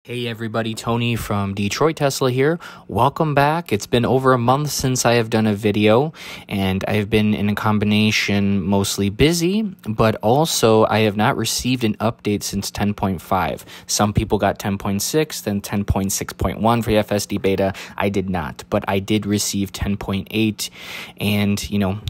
Hey everybody, Tony from Detroit Tesla here. Welcome back. It's been over a month since I have done a video, and I have been in a combination mostly busy, but also I have not received an update since 10.5. Some people got 10.6, then 10.6.1 for the FSD beta. I did not, but I did receive 10.8, and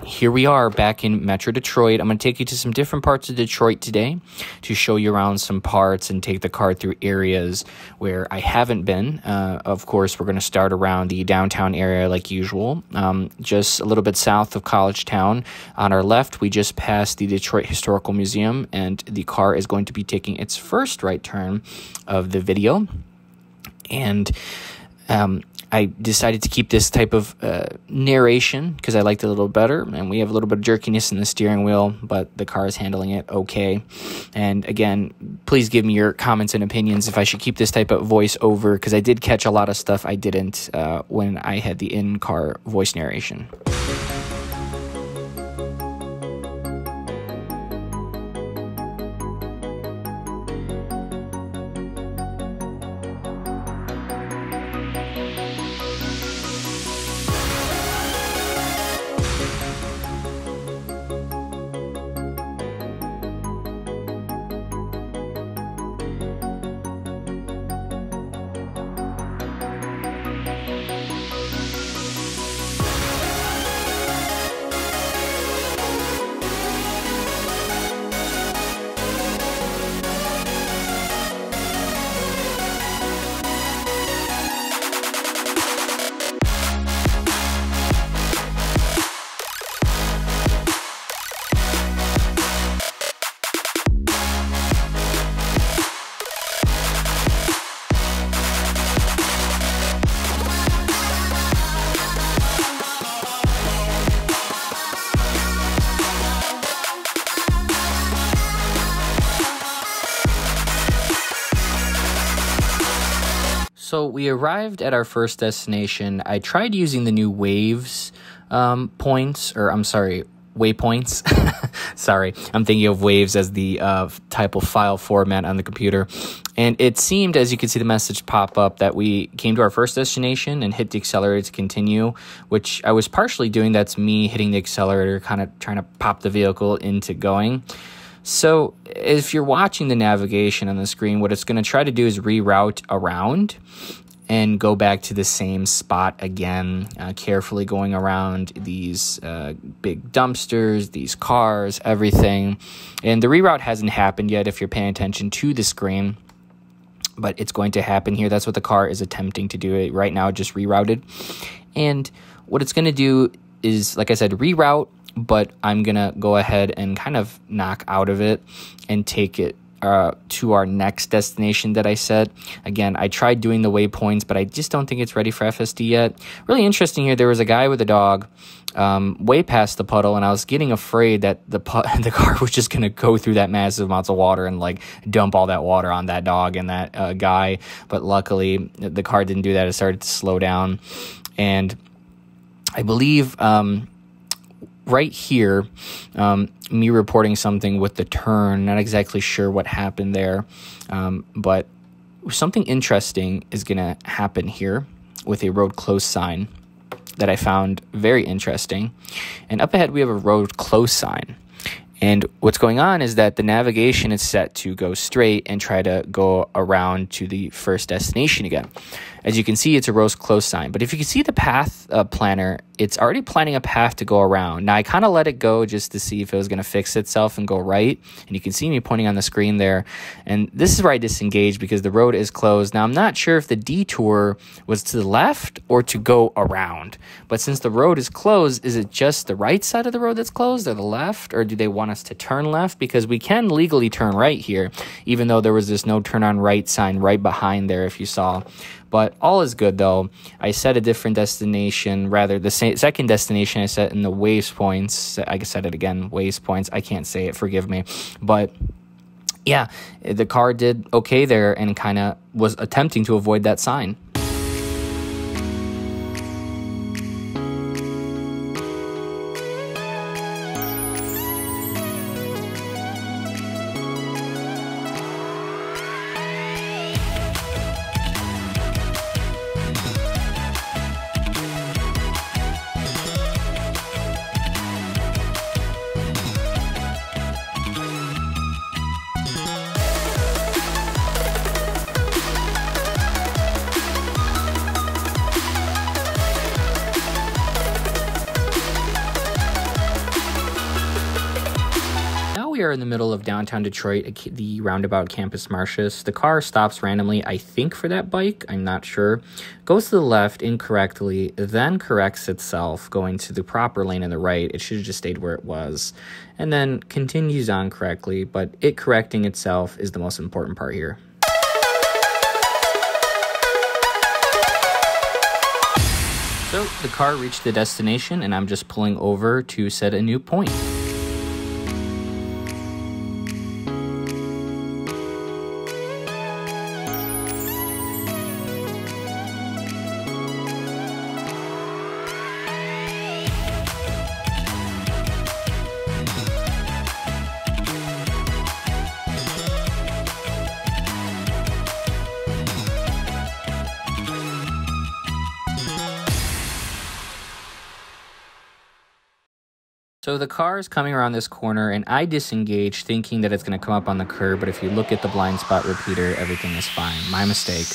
here we are back in Metro Detroit. I'm going to take you to some different parts of Detroit today to show you around some parts and take the car through areas where I haven't been. Of course, we're going to start around the downtown area like usual, just a little bit south of College Town. On our left, we just passed the Detroit Historical Museum, and the car is going to be taking its first right turn of the video. And I decided to keep this type of narration because I liked it a little better, and we have a little bit of jerkiness in the steering wheel, but the car is handling it okay. And again, please give me your comments and opinions if I should keep this type of voice over, because I did catch a lot of stuff I didn't when I had the in-car voice narration. So we arrived at our first destination. I tried using the new waypoints. Sorry, I'm thinking of waves as the type of file format on the computer. And it seemed, as you can see the message pop up, that we came to our first destination and hit the accelerator to continue, which I was partially doing. That's me hitting the accelerator, kind of trying to pop the vehicle into going. So if you're watching the navigation on the screen, what it's going to try to do is reroute around and go back to the same spot again, carefully going around these big dumpsters, these cars, everything. And the reroute hasn't happened yet if you're paying attention to the screen, but it's going to happen here. That's what the car is attempting to do. It right now, it just rerouted. And what it's going to do is, like I said, reroute, but I'm going to go ahead and kind of knock out of it and take it to our next destination that I set. Again, I tried doing the waypoints, but I just don't think it's ready for FSD yet. Really interesting here, there was a guy with a dog way past the puddle, and I was getting afraid that the car was just going to go through that massive amounts of water and like dump all that water on that dog and that guy. But luckily, the car didn't do that. It started to slow down. And I believe right here, me reporting something with the turn, not exactly sure what happened there, but something interesting is going to happen here with a road close sign that I found very interesting. And up ahead, we have a road close sign. And what's going on is that the navigation is set to go straight and try to go around to the first destination again. As you can see, it's a road close sign. But if you can see the path planner, it's already planning a path to go around. Now, I kind of let it go just to see if it was going to fix itself and go right. And you can see me pointing on the screen there. And this is where I disengaged because the road is closed. Now, I'm not sure if the detour was to the left or to go around. But since the road is closed, is it just the right side of the road that's closed or the left? Or do they want us to turn left? Because we can legally turn right here, even though there was this no turn on right sign right behind there, if you saw. But all is good, though. I set a different destination, rather the second destination I set in the waypoints. I said it again, waypoints. I can't say it, forgive me. But yeah, the car did okay there and kind of was attempting to avoid that sign. we are in the middle of downtown Detroit, the roundabout Campus Martius. The car stops randomly, I think, for that bike. I'm not sure. Goes to the left incorrectly, then corrects itself, going to the proper lane on the right. It should have just stayed where it was. And then continues on correctly, but it correcting itself is the most important part here. So the car reached the destination, and I'm just pulling over to set a new point. So the car is coming around this corner, and I disengage thinking that it's going to come up on the curb, but if you look at the blind spot repeater, everything is fine. My mistake.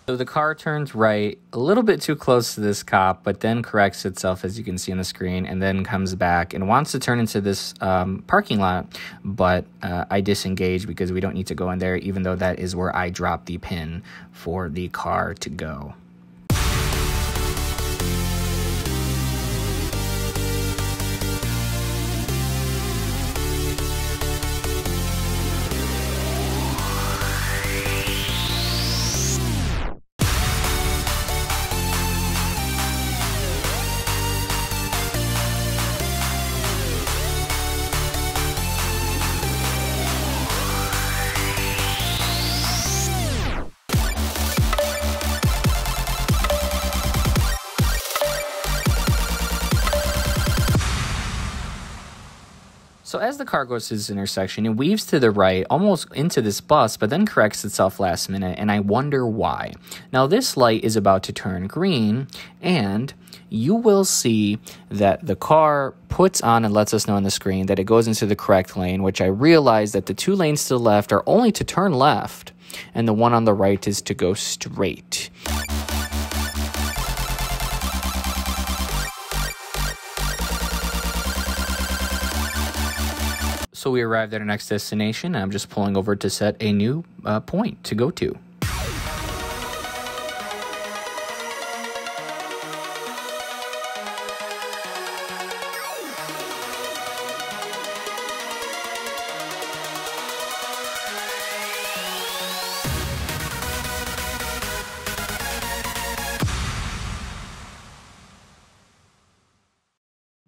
So the car turns right a little bit too close to this cop, but then corrects itself, as you can see on the screen, and then comes back and wants to turn into this parking lot, but I disengage because we don't need to go in there, even though that is where I dropped the pin for the car to go. So as the car goes to this intersection, it weaves to the right, almost into this bus, but then corrects itself last minute, and I wonder why. Now this light is about to turn green, and you will see that the car puts on and lets us know on the screen that it goes into the correct lane, which I realize that the two lanes to the left are only to turn left, and the one on the right is to go straight. So we arrived at our next destination, and I'm just pulling over to set a new point to go to.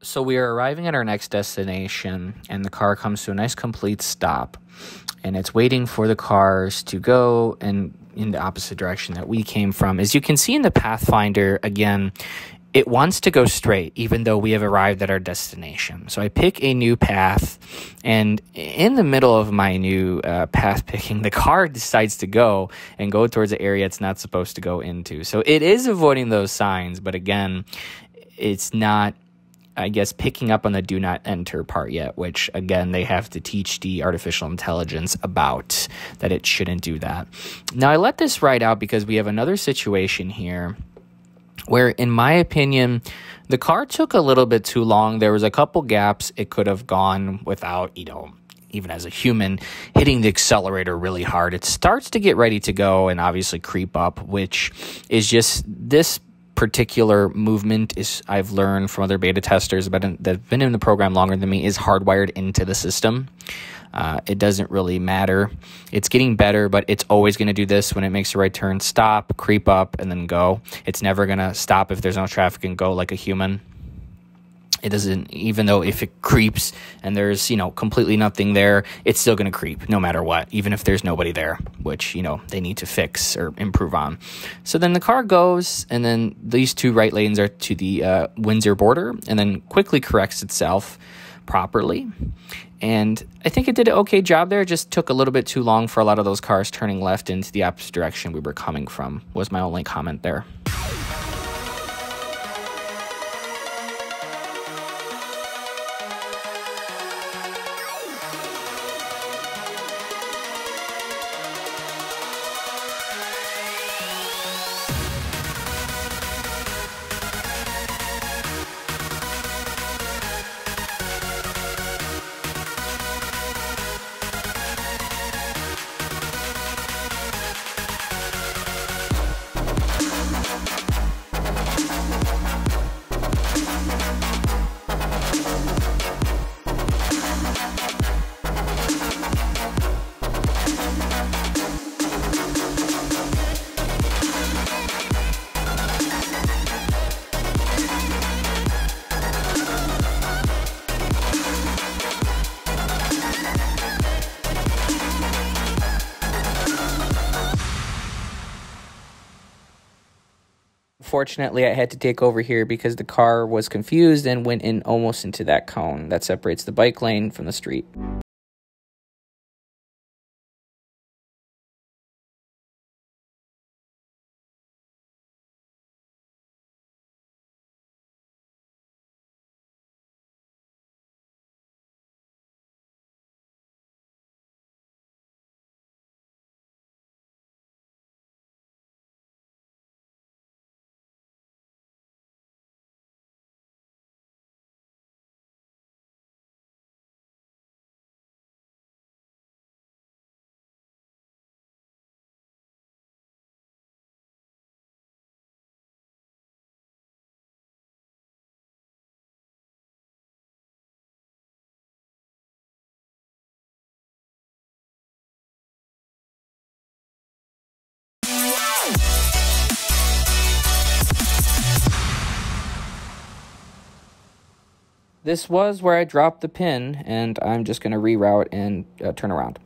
So we are arriving at our next destination, and the car comes to a nice complete stop, and it's waiting for the cars to go in the opposite direction that we came from. As you can see in the Pathfinder, again, it wants to go straight, even though we have arrived at our destination. So I pick a new path, and in the middle of my new path picking, the car decides to go towards the area it's not supposed to go into. So it is avoiding those signs, but again, it's not, I guess, picking up on the do not enter part yet, which, again, they have to teach the artificial intelligence about, that it shouldn't do that. Now, I let this ride out because we have another situation here where, in my opinion, the car took a little bit too long. There was a couple gaps it could have gone without, even as a human, hitting the accelerator really hard. It starts to get ready to go and obviously creep up, which is just this particular movement is, I've learned from other beta testers that have been in the program longer than me, is hardwired into the system. It doesn't really matter. It's getting better, but it's always going to do this when it makes a right turn. Stop, creep up, and then go. It's never going to stop if there's no traffic and go like a human. It doesn't, even though if it creeps and there's, completely nothing there, it's still going to creep no matter what, even if there's nobody there, which, they need to fix or improve on. So then the car goes, and then these two right lanes are to the Windsor border, and then quickly corrects itself properly. And I think it did an okay job there. It just took a little bit too long for a lot of those cars turning left into the opposite direction we were coming from, was my only comment there. Fortunately, I had to take over here because the car was confused and went in almost into that cone that separates the bike lane from the street. This was where I dropped the pin, and I'm just going to reroute and turn around.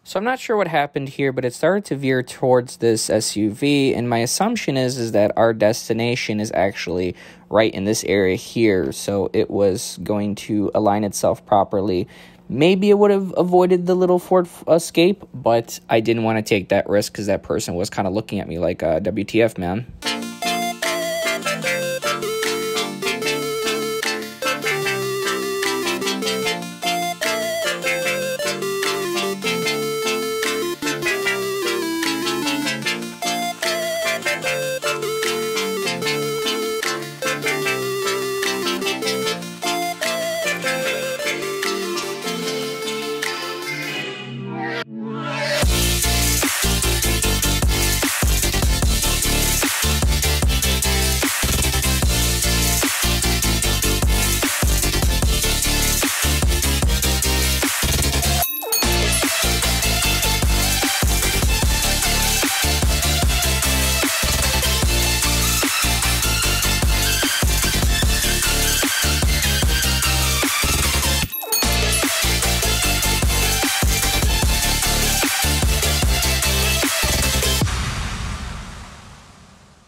So I'm not sure what happened here, but it started to veer towards this SUV, and my assumption is that our destination is actually right in this area here, so it was going to align itself properly. Maybe it would have avoided the little Ford Escape, but I didn't want to take that risk because that person was kind of looking at me like, WTF, man.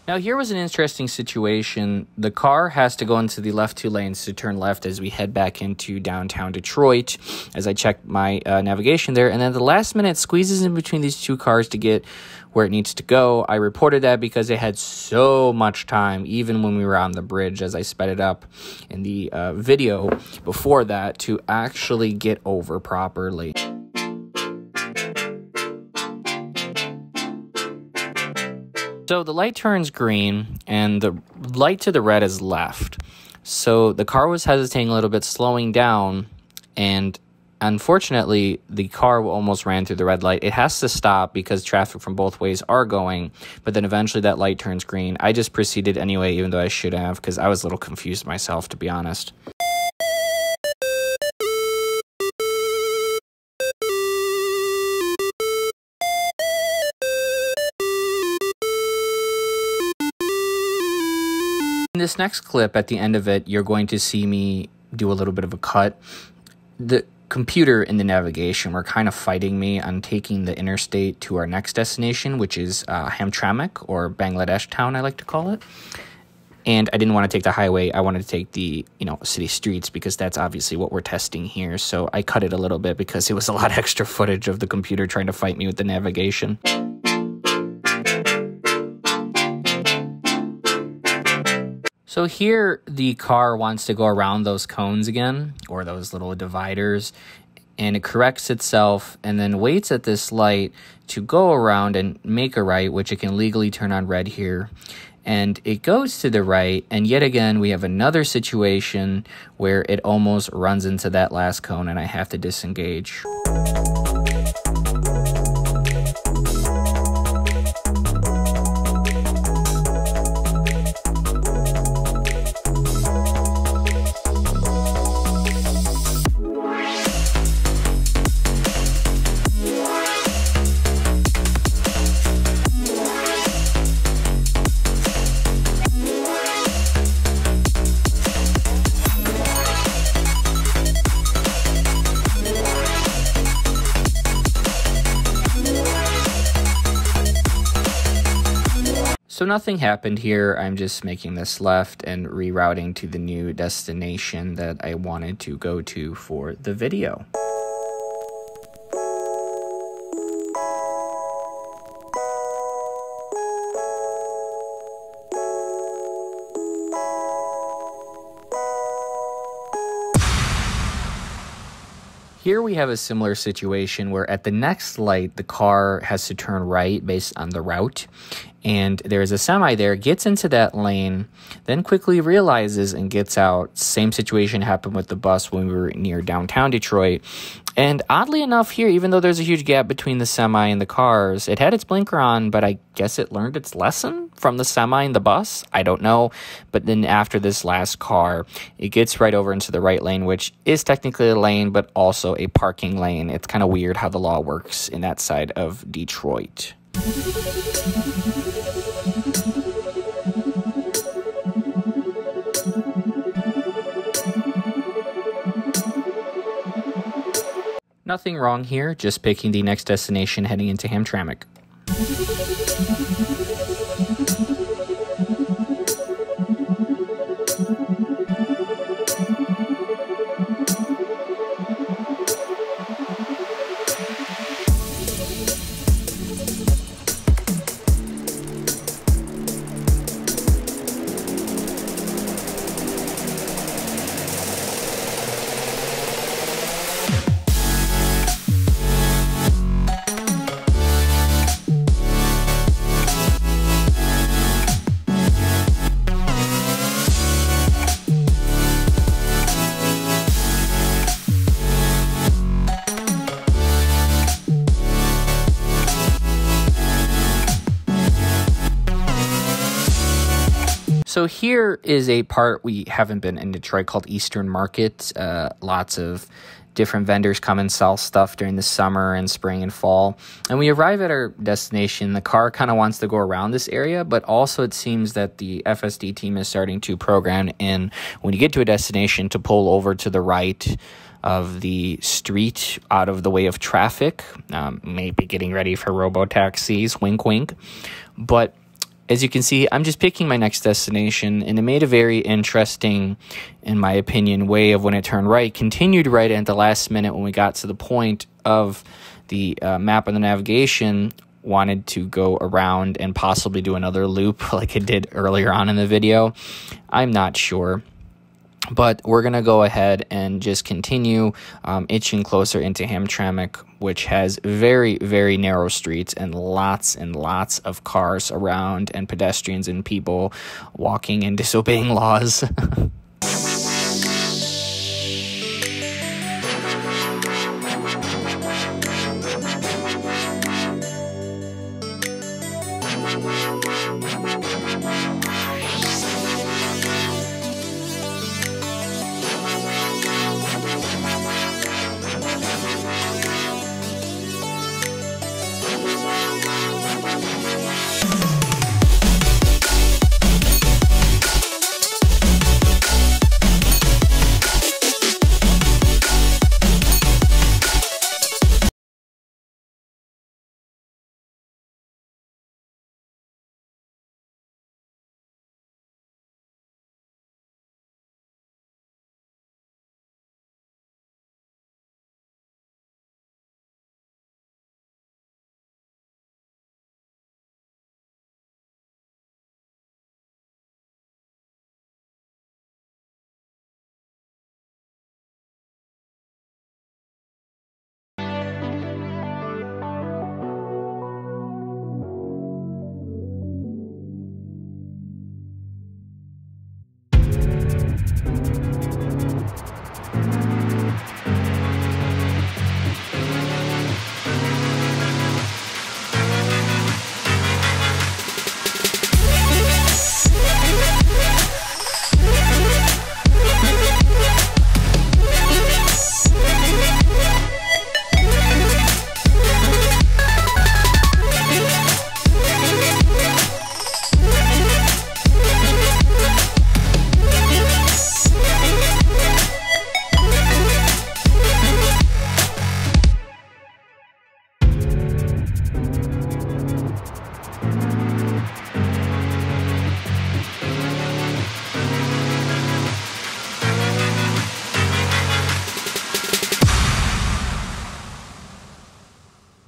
Now, here was an interesting situation. The car has to go into the left 2 lanes to turn left as we head back into downtown Detroit, as I checked my navigation there. And then the last minute squeezes in between these 2 cars to get where it needs to go. I reported that because they had so much time, even when we were on the bridge, as I sped it up in the video before that, to actually get over properly. So the light turns green, and the light to the red is left. So the car was hesitating a little bit, slowing down, and unfortunately, the car almost ran through the red light. It has to stop because traffic from both ways are going, but then eventually that light turns green. I just proceeded anyway, even though I shouldn't have, because I was a little confused myself, to be honest. In this next clip, at the end of it, you're going to see me do a little bit of a cut. The computer and the navigation were kind of fighting me on taking the interstate to our next destination, which is Hamtramck, or Bangladesh town, I like to call it. And I didn't want to take the highway. I wanted to take the, city streets, because that's obviously what we're testing here. So I cut it a little bit because it was a lot of extra footage of the computer trying to fight me with the navigation. So here, the car wants to go around those cones again, or those little dividers, and it corrects itself and then waits at this light to go around and make a right, which it can legally turn on red here. And it goes to the right, and yet again, we have another situation where it almost runs into that last cone, and I have to disengage. So nothing happened here. I'm just making this left and rerouting to the new destination that I wanted to go to for the video. Here we have a similar situation where at the next light, the car has to turn right based on the route. And there's a semi there, gets into that lane, then quickly realizes and gets out. Same situation happened with the bus when we were near downtown Detroit. And oddly enough here, even though there's a huge gap between the semi and the cars, it had its blinker on, but I guess it learned its lesson from the semi and the bus. I don't know. But then after this last car, it gets right over into the right lane, which is technically a lane, but also a parking lane. It's kind of weird how the law works in that side of Detroit. Nothing wrong here, just picking the next destination heading into Hamtramck. So here is a part we haven't been in Detroit called Eastern Market. Lots of different vendors come and sell stuff during the summer and spring and fall. And we arrive at our destination. The car kind of wants to go around this area, but also it seems that the FSD team is starting to program in when you get to a destination to pull over to the right of the street out of the way of traffic. Maybe getting ready for robo-taxis, wink, wink. But as you can see, I'm just picking my next destination, and it made a very interesting, in my opinion, way of when it turned right, continued right at the last minute when we got to the point of the map on the navigation, wanted to go around and possibly do another loop like it did earlier on in the video. I'm not sure. But we're going to go ahead and just continue inching closer into Hamtramck, which has very, very narrow streets and lots of cars around and pedestrians and people walking and disobeying laws.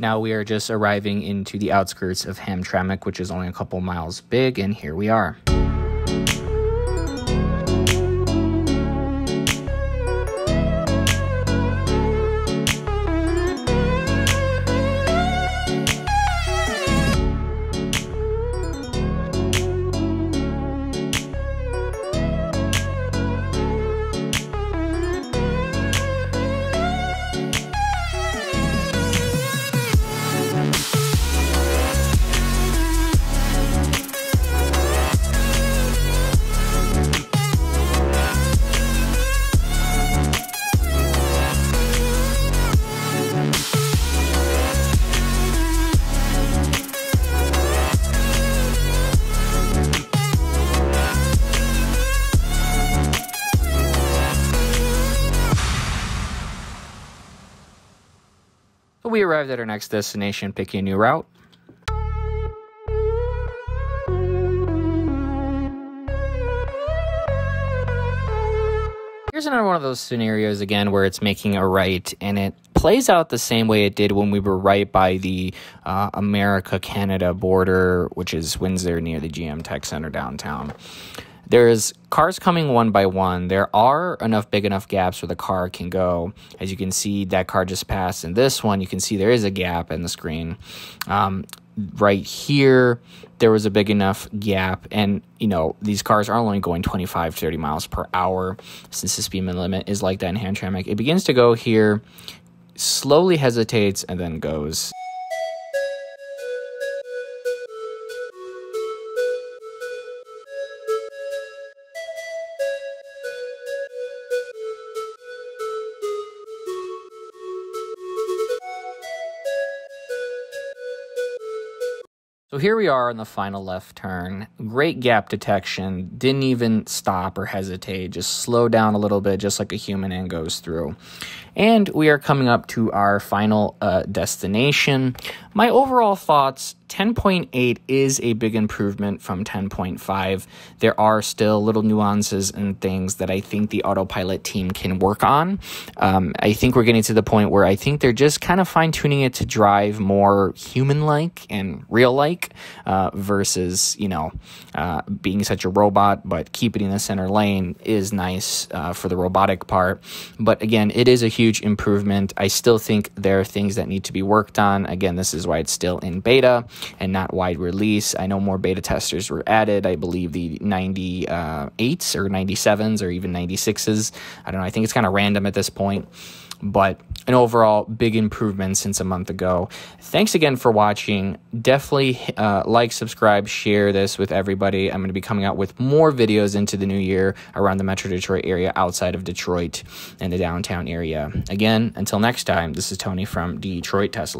Now we are just arriving into the outskirts of Hamtramck, which is only a couple miles big, and here we are. We arrived at our next destination, picking a new route. Here's another one of those scenarios again where it's making a right, and it plays out the same way it did when we were right by the America-Canada border, which is Windsor near the GM Tech Center downtown. There's cars coming one by one. There are big enough gaps where the car can go. As you can see, that car just passed. And this one, you can see there is a gap in the screen. Right here, there was a big enough gap. And, you know, these cars are only going 25, 30 miles per hour since the speed limit is like that in Hamtramck. It begins to go here, slowly hesitates, and then goes. So here we are on the final left turn. Great gap detection. Didn't even stop or hesitate. Just slow down a little bit, just like a human, and goes through. And we are coming up to our final destination. My overall thoughts, 10.8 is a big improvement from 10.5. There are still little nuances and things that I think the autopilot team can work on. I think we're getting to the point where I think they're just kind of fine-tuning it to drive more human-like and real-like versus, you know, being such a robot, but keeping in the center lane is nice for the robotic part. But again, it is a huge improvement. I still think there are things that need to be worked on. Again, this is why it's still in beta and not wide release. I know more beta testers were added. I believe the 98s or 97s or even 96s. I don't know. I think it's kind of random at this point. But an overall big improvement since a month ago. Thanks again for watching. Definitely like, subscribe, share this with everybody. I'm going to be coming out with more videos into the new year around the Metro Detroit area, outside of Detroit and the downtown area. Again, until next time, this is Tony from Detroit Tesla.